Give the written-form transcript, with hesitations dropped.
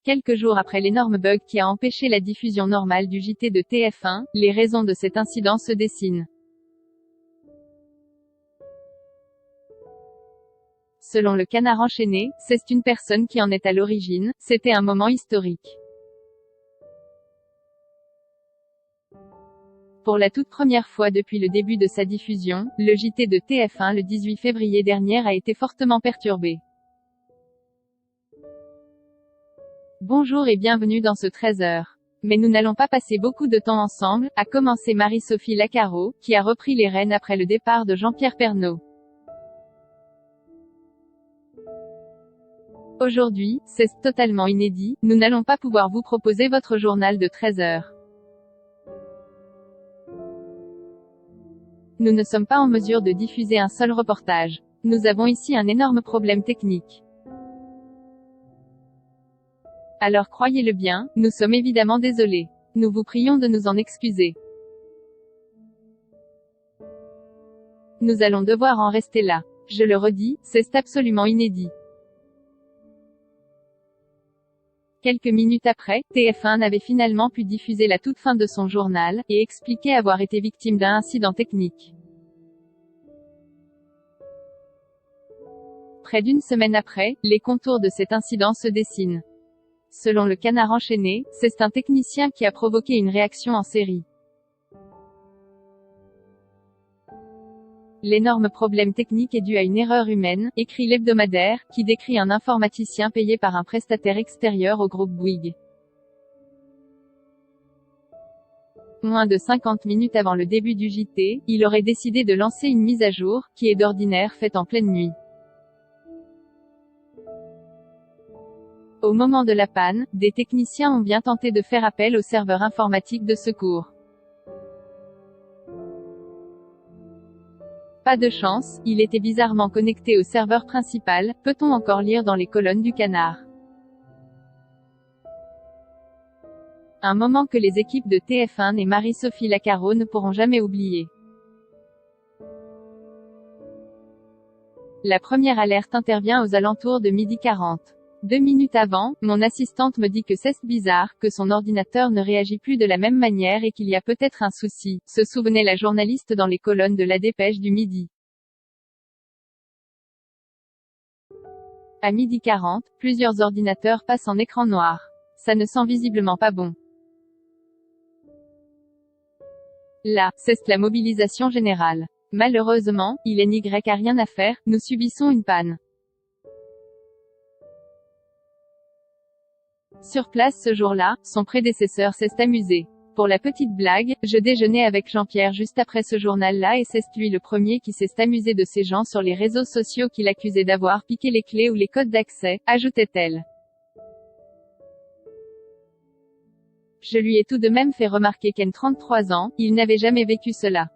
Quelques jours après l'énorme bug qui a empêché la diffusion normale du JT de TF1, les raisons de cet incident se dessinent. Selon le Canard enchaîné, c'est une personne qui en est à l'origine, c'était un moment historique. Pour la toute première fois depuis le début de sa diffusion, le JT de TF1 le 18 février dernier a été fortement perturbé. Bonjour et bienvenue dans ce 13h. Mais nous n'allons pas passer beaucoup de temps ensemble, a commencé Marie-Sophie Lacaro, qui a repris les rênes après le départ de Jean-Pierre Pernaut. Aujourd'hui, c'est totalement inédit, nous n'allons pas pouvoir vous proposer votre journal de 13h. Nous ne sommes pas en mesure de diffuser un seul reportage. Nous avons ici un énorme problème technique. Alors croyez-le bien, nous sommes évidemment désolés. Nous vous prions de nous en excuser. Nous allons devoir en rester là. Je le redis, c'est absolument inédit. Quelques minutes après, TF1 avait finalement pu diffuser la toute fin de son journal, et expliquer avoir été victime d'un incident technique. Près d'une semaine après, les contours de cet incident se dessinent. Selon le Canard enchaîné, c'est un technicien qui a provoqué une réaction en série. L'énorme problème technique est dû à une erreur humaine, écrit l'hebdomadaire, qui décrit un informaticien payé par un prestataire extérieur au groupe Bouygues. Moins de 50 minutes avant le début du JT, il aurait décidé de lancer une mise à jour, qui est d'ordinaire faite en pleine nuit. Au moment de la panne, des techniciens ont bien tenté de faire appel au serveur informatique de secours. Pas de chance, il était bizarrement connecté au serveur principal, peut-on encore lire dans les colonnes du Canard. Un moment que les équipes de TF1 et Marie-Sophie Lacaro ne pourront jamais oublier. La première alerte intervient aux alentours de 12h40. 2 minutes avant, mon assistante me dit que c'est bizarre, que son ordinateur ne réagit plus de la même manière et qu'il y a peut-être un souci, se souvenait la journaliste dans les colonnes de La Dépêche du midi. À 12h40, plusieurs ordinateurs passent en écran noir. Ça ne sent visiblement pas bon. Là, c'est la mobilisation générale. Malheureusement, il n'y a rien à faire, nous subissons une panne. Sur place ce jour-là, son prédécesseur s'est amusé. Pour la petite blague, je déjeunais avec Jean-Pierre juste après ce journal-là et c'est lui le premier qui s'est amusé de ces gens sur les réseaux sociaux qui l'accusaient d'avoir piqué les clés ou les codes d'accès, ajoutait-elle. Je lui ai tout de même fait remarquer qu'en 33 ans, il n'avait jamais vécu cela.